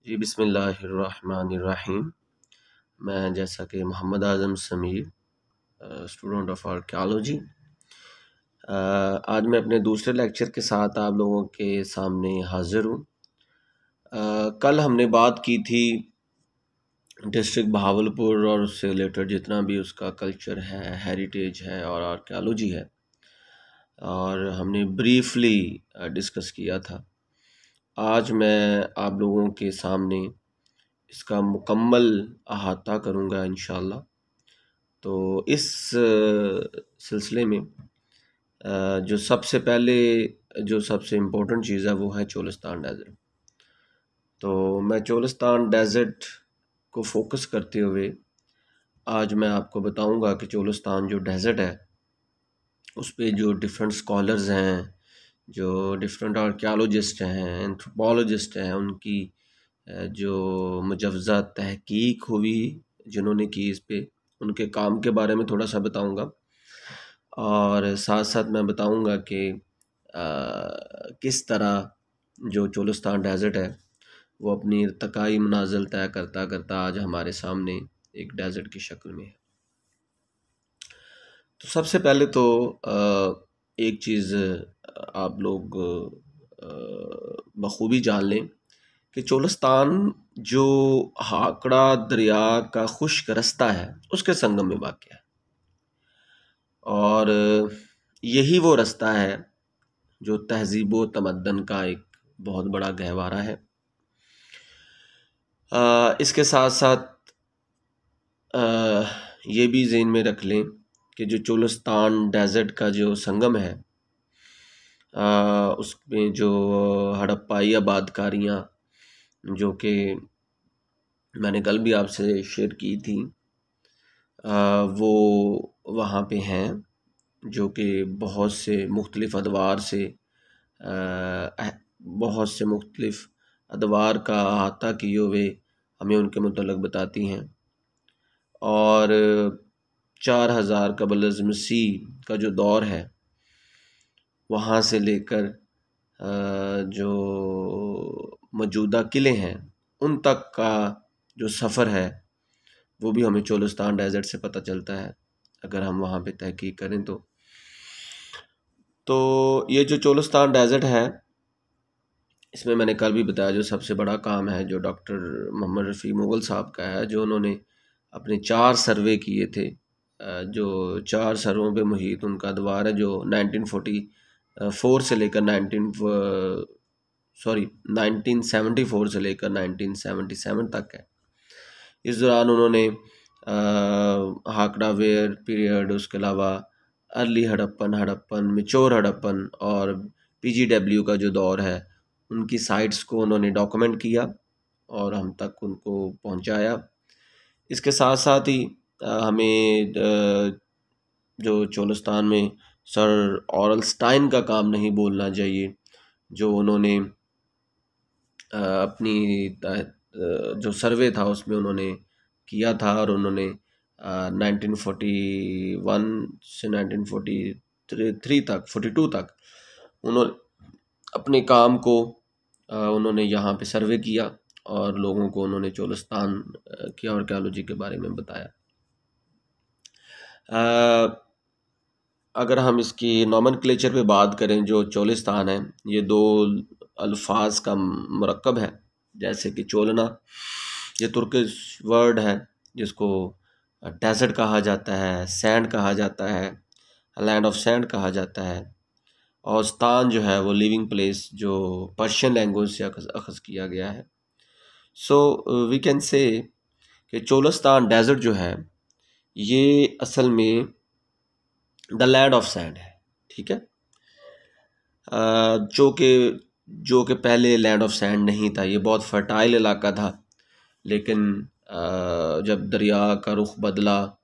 जी बिस्मिल्लाहिर्रहमानिर्रहीम। मैं जैसा कि मोहम्मद आज़म समीर, स्टूडेंट ऑफ आर्कियोलॉजी, आज मैं अपने दूसरे लेक्चर के साथ आप लोगों के सामने हाज़िर हूँ। कल हमने बात की थी डिस्ट्रिक्ट बहावलपुर और उससे रिलेटेड जितना भी उसका कल्चर है, हेरिटेज है और आर्कियोलॉजी है, और हमने ब्रीफली डिस्कस किया था। आज मैं आप लोगों के सामने इसका मुकम्मल अहाता करूँगा इंशाअल्लाह। तो इस सिलसिले में जो सबसे इम्पोर्टेंट चीज़ है वो है चोलिस्तान डेज़र्ट। तो मैं चोलिस्तान डेज़र्ट को फोकस करते हुए आज मैं आपको बताऊंगा कि चोलिस्तान जो डेज़र्ट है उस पे जो डिफरेंट स्कॉलर्स हैं, जो डिफरेंट आर्कियोलॉजिस्ट हैं, एंथ्रोपोलॉजिस्ट हैं, उनकी जो मुजव्वज़ा तहकीक हुई जिन्होंने की इस पे, उनके काम के बारे में थोड़ा सा बताऊंगा। और साथ साथ मैं बताऊंगा कि किस तरह जो चोलिस्तान डेज़र्ट है वो अपनी इर्तकाई मनाजिल तय करता करता आज हमारे सामने एक डेज़र्ट की शक्ल में है। तो सबसे पहले तो एक चीज़ आप लोग बखूबी जान लें कि चोलिस्तान जो हाकड़ा दरिया का खुश्क रास्ता है उसके संगम में वाक़ है, और यही वो रास्ता है जो तहज़ीब व तमद्दन का एक बहुत बड़ा गहवारा है। इसके साथ साथ ये भी ज़हन में रख लें कि जो चोलिस्तान डेज़र्ट का जो संगम है उसमें जो हड़प्पाई आबादकारियाँ जो कि मैंने कल भी आपसे शेयर की थी, वो वहाँ पे हैं, जो कि बहुत से मुख्तलिफ़ अदवार का अहाता किए हुए हमें उनके मुतल्लिक़ बताती हैं। और 4000 क़ब्ल मसीह का जो दौर है वहाँ से लेकर जो मौजूदा किले हैं उन तक का जो सफ़र है वो भी हमें चोलिस्तान डेज़र्ट से पता चलता है अगर हम वहाँ पे तहकीक करें तो ये जो चोलिस्तान डेज़र्ट है इसमें मैंने कल भी बताया जो सबसे बड़ा काम है जो डॉक्टर मोहम्मद रफ़ी मुग़ल साहब का है, जो उन्होंने अपने 4 सर्वे किए थे, जो 4 सर्वों पे मुहित उनका अदवार है, जो 1974 से लेकर 1974 से लेकर 1977 तक है। इस दौरान उन्होंने हाकड़ा वेयर पीरियड, उसके अलावा अर्ली हड़प्पन, मिचोर हड़प्पन और PGW का जो दौर है उनकी साइट्स को उन्होंने डॉक्यूमेंट किया और हम तक उनको पहुंचाया। इसके साथ साथ ही हमें जो चोलिस्तान में सर ऑरलस्टाइन का काम नहीं बोलना चाहिए, जो उन्होंने अपनी जो सर्वे था उसमें उन्होंने किया था, और उन्होंने 1941 से 1943 तक 42 तक उन्होंने अपने काम को उन्होंने यहाँ पे सर्वे किया और लोगों को उन्होंने चोलिस्तान की आर्कियोलॉजी के बारे में बताया। अगर हम इसकी नॉमेनक्लेचर पे बात करें, जो चोलिस्तान है ये 2 अल्फाज का मरकब है, जैसे कि चोलना ये तुर्किश वर्ड है जिसको डेजर्ट कहा जाता है, सैंड कहा जाता है, लैंड ऑफ सैंड कहा जाता है, और स्तान जो है वो लिविंग प्लेस, जो पर्शियन लैंग्वेज से अखज़ किया गया है। सो वी कैन से कि चोलिस्तान डेजर्ट जो है ये असल में द लैंड ऑफ सैंड है, ठीक है, जो कि पहले लैंड ऑफ सैंड नहीं था, ये बहुत फर्टाइल इलाका था, लेकिन जब दरिया का रुख बदला,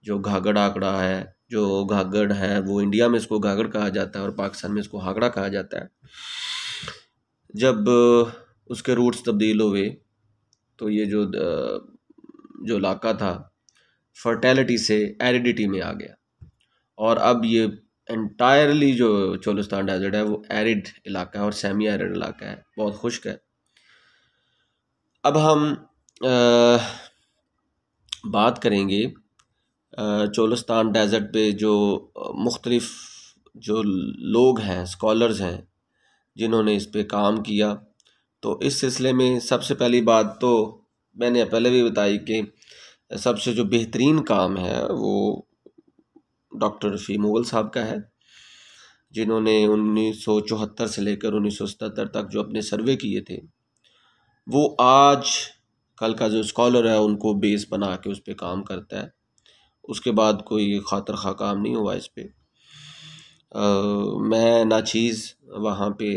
जो घाघर आंकड़ा है, जो घाघर है वो इंडिया में इसको घाघर कहा जाता है और पाकिस्तान में इसको हाकड़ा कहा जाता है, जब उसके रूट्स तब्दील हुए तो ये जो इलाका था फर्टेलिटी से एरिडिटी में आ गया, और अब ये एंटायरली जो चोलिस्तान डेजर्ट है वो एरिड इलाका है और सेमी एरिड इलाका है, बहुत खुश्क है। अब हम बात करेंगे चोलिस्तान डेज़र्ट पे जो मुख्तलिफ़ जो लोग हैं, स्कॉलर्स हैं, जिन्होंने इस पे काम किया। तो इस सिलसिले में सबसे पहली बात तो मैंने पहले भी बताई कि सबसे जो बेहतरीन काम है वो डॉक्टर रफ़ी मुग़ल साहब का है, जिन्होंने 1974 से लेकर 1977 तक जो अपने सर्वे किए थे, वो आज कल का जो स्कॉलर है उनको बेस बना के उस पे काम करता है। उसके बाद कोई खातर खा काम नहीं हुआ इस पे। मैं नाचीज़ वहाँ पे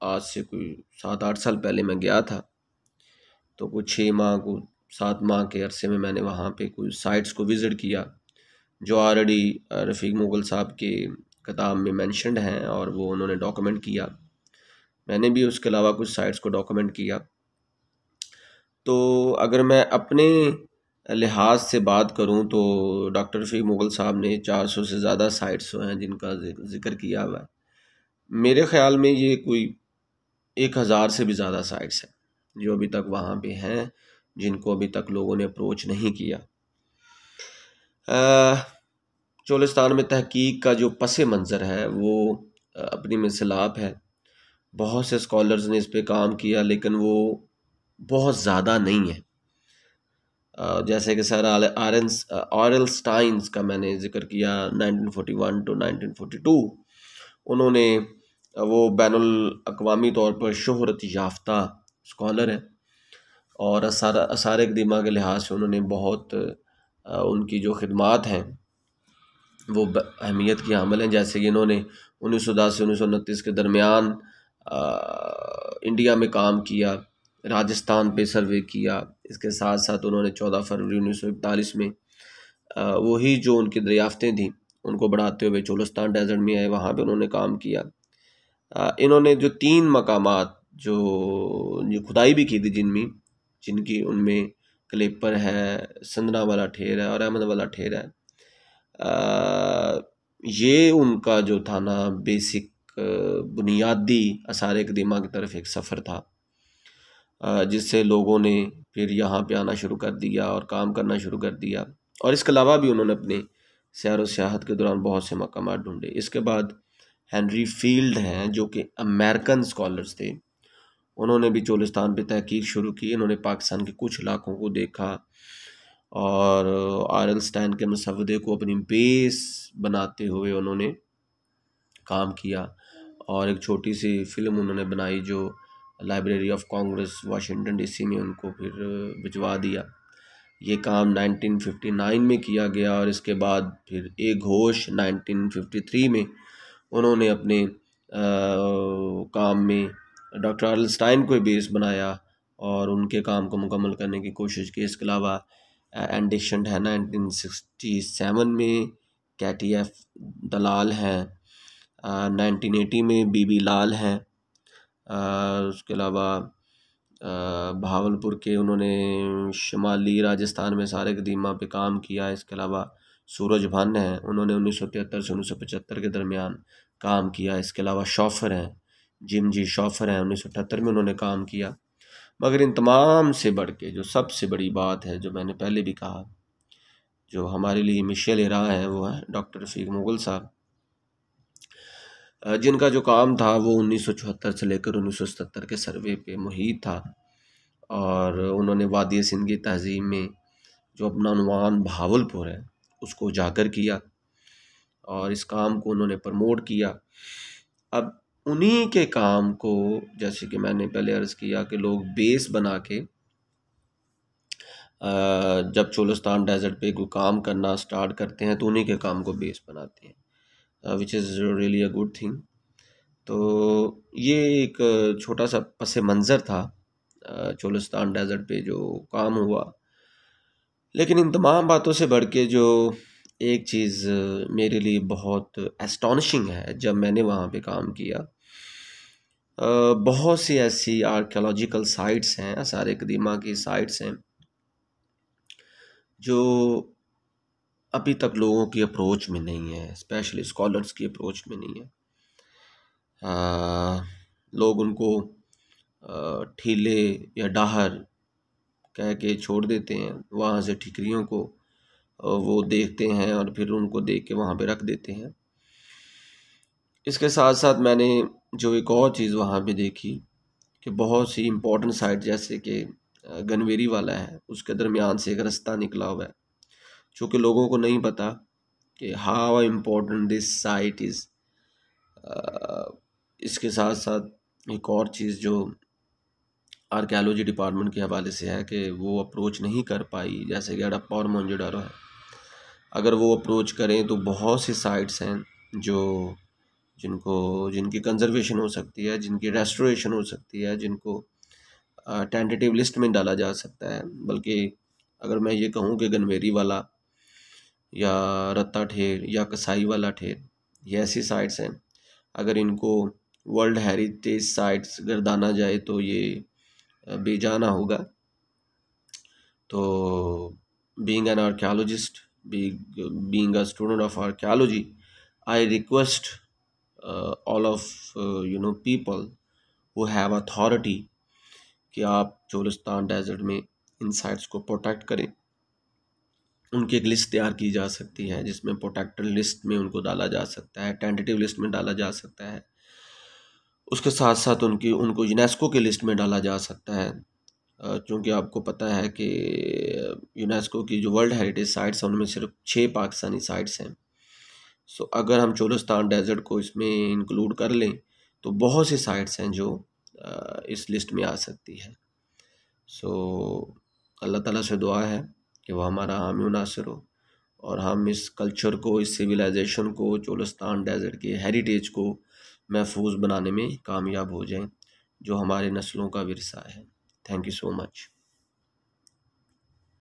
आज से कोई 7-8 साल पहले मैं गया था। तो कुछ 6 माह को 7 माह के अरसे में मैंने वहाँ पे कुछ साइट्स को विज़िट किया, जो ऑलरेडी रफ़ीक मुग़ल साहब के किताब में मेंशन्ड हैं और वो उन्होंने डॉक्यूमेंट किया। मैंने भी उसके अलावा कुछ साइट्स को डॉक्यूमेंट किया। तो अगर मैं अपने लिहाज से बात करूं तो डॉक्टर रफ़ीक मुग़ल साहब ने 400 से ज़्यादा साइट्स हैं जिनका ज़िक्र किया हुआ है। मेरे ख़्याल में ये कोई 1000 से भी ज़्यादा साइट्स हैं जो अभी तक वहाँ पे हैं, जिनको अभी तक लोगों ने अप्रोच नहीं किया। चोलिस्तान में तहकीक का जो पस मंज़र है वो अपनी में सैलाब है। बहुत से स्कॉलर्स ने इस पे काम किया, लेकिन वो बहुत ज़्यादा नहीं है। जैसे कि सर ऑरेल स्टाइन्स का मैंने ज़िक्र किया 1941 टू 1942, उन्होंने वो बैनुल अक़वामी तौर पर शोहरत याफ्ता स्कॉलर हैं और आसार क़दीमा के लिहाज से उन्होंने बहुत उनकी जो खिदमात हैं वो अहमियत की हामिल हैं। जैसे कि इन्होंने 1910 से 1929 के दरमियान इंडिया में काम किया, राजस्थान पे सर्वे किया। इसके साथ साथ उन्होंने 14 फरवरी 1941 में वही जो उनकी दरियाफ्तें थीं उनको बढ़ाते हुए चोलिस्तान डेजर्ट में आए, वहाँ पे उन्होंने काम किया। इन्होंने जो 3 मकामात जो खुदाई भी की थी जिनकी उनमें क्लेपर है, संदना वाला ठेर है और अहमद वाला ठेर है। ये उनका जो था ना बेसिक बुनियादी आसार क़दीमा की तरफ एक सफ़र था, जिससे लोगों ने फिर यहाँ पे आना शुरू कर दिया और काम करना शुरू कर दिया। और इसके अलावा भी उन्होंने अपने सैर व सियाहत के दौरान बहुत से मकामात ढूंढे। इसके बाद हेनरी फील्ड हैं जो कि अमेरिकन स्कॉलर्स थे, उन्होंने भी चोलिस्तान पे तहकीक शुरू की। इन्होंने पाकिस्तान के कुछ इलाकों को देखा और ऑरेल स्टाइन के मसवदे को अपनी बेस बनाते हुए उन्होंने काम किया और एक छोटी सी फ़िल्म उन्होंने बनाई जो library of Congress Washington DC में उनको फिर भिजवा दिया। ये काम 1959 में किया गया और इसके बाद फिर एक घोष 1953 में उन्होंने अपने काम में डॉक्टर ऑरेल स्टाइन को बेस बनाया और उनके काम को मुकम्मल करने की कोशिश की। इसके अलावा एंडिशन है 1967 में, कैटी एफ दलाल हैं, 1980 में बीबी लाल हैं, उसके अलावा भावलपुर के उन्होंने शुमाली राजस्थान में आसार क़दीमा पे काम किया। इसके अलावा सूरज भान हैं, उन्होंने 1973 से 1975 के दरमियान काम किया। इसके अलावा शॉफर हैं, जिम जी शॉफर हैं, 1978 में उन्होंने काम किया। मगर इन तमाम से बढ़ के जो सबसे बड़ी बात है, जो मैंने पहले भी कहा, जो हमारे लिए मिशेल इरा है, वो है डॉक्टर रफ़ीक मुग़ल साहब, जिनका जो काम था वो 1974 से लेकर 1977 के सर्वे पे मुहित था और उन्होंने वादी सिंध की तहज़ीब में जो अपना उन्वान भावलपुर है उसको उजागर किया और इस काम को उन्होंने प्रमोट किया। अब उन्हीं के काम को, जैसे कि मैंने पहले अर्ज़ किया, कि लोग बेस बना के जब चोलिस्तान डेजर्ट पे कोई काम करना स्टार्ट करते हैं तो उन्हीं के काम को बेस बनाते हैं, which is really a good thing. तो ये एक छोटा सा पस मंज़र था चोलिस्तान डेजर्ट पे जो काम हुआ। लेकिन इन तमाम बातों से बढ़ के जो एक चीज़ मेरे लिए बहुत एस्टॉनिशिंग है, जब मैंने वहाँ पे काम किया, बहुत सी ऐसी आर्कियोलॉजिकल साइट्स हैं, आसार क़दीमा की साइट्स हैं, जो अभी तक लोगों की अप्रोच में नहीं है, स्पेशली स्कॉलर्स की अप्रोच में नहीं है। लोग उनको ठीले या डाहर कह के छोड़ देते हैं। वहाँ से ठिकरियों को वो देखते हैं और फिर उनको देख के वहाँ पे रख देते हैं। इसके साथ साथ मैंने जो एक और चीज़ वहाँ पे देखी कि बहुत सी इम्पोर्टेंट साइट जैसे कि गनवेरी वाला है, उसके दरमियान से एक रास्ता निकला हुआ है, चूँकि लोगों को नहीं पता कि how important this site is. इसके साथ साथ एक और चीज़ जो आर्कियोलॉजी डिपार्टमेंट के हवाले से है कि वो अप्रोच नहीं कर पाई, जैसे कि हड़प्पा और मोहनजोदड़ो है। अगर वो अप्रोच करें तो बहुत सी साइट्स हैं जो जिनकी कंजर्वेशन हो सकती है, जिनकी रेस्टोरेशन हो सकती है, जिनको टेंटेटिव लिस्ट में डाला जा सकता है। बल्कि अगर मैं ये कहूँ कि गनवेरी वाला या रत्ता ठेर या कसाई वाला ठेर, ये ऐसी साइट्स हैं, अगर इनको वर्ल्ड हेरिटेज साइट्स गर्दाना जाए तो ये बेजाना होगा। तो being an archaeologist, being a student of archaeology, I request all of people who have authority कि आप चोलिस्तान डेजर्ट में इन साइट्स को प्रोटेक्ट करें। उनकी एक लिस्ट तैयार की जा सकती है जिसमें प्रोटेक्टेड लिस्ट में उनको डाला जा सकता है, टेंटेटिव लिस्ट में डाला जा सकता है। उसके साथ साथ उनको यूनेस्को की लिस्ट में डाला जा सकता है, क्योंकि आपको पता है कि यूनेस्को की जो वर्ल्ड हेरिटेज साइट्स हैं उनमें सिर्फ 6 पाकिस्तानी साइट्स हैं। सो अगर हम चोलिस्तान डेजर्ट को इसमें इंक्लूड कर लें तो बहुत सी साइट्स हैं जो इस लिस्ट में आ सकती है। सो अल्लाह ताला से दुआ है कि वो हमारा हामी व नासिर हो और हम इस कल्चर को, इस सिविलाइजेशन को, चोलिस्तान डेजर्ट के हेरिटेज को महफूज बनाने में कामयाब हो जाएं, जो हमारे नस्लों का विरसा है। Thank you so much.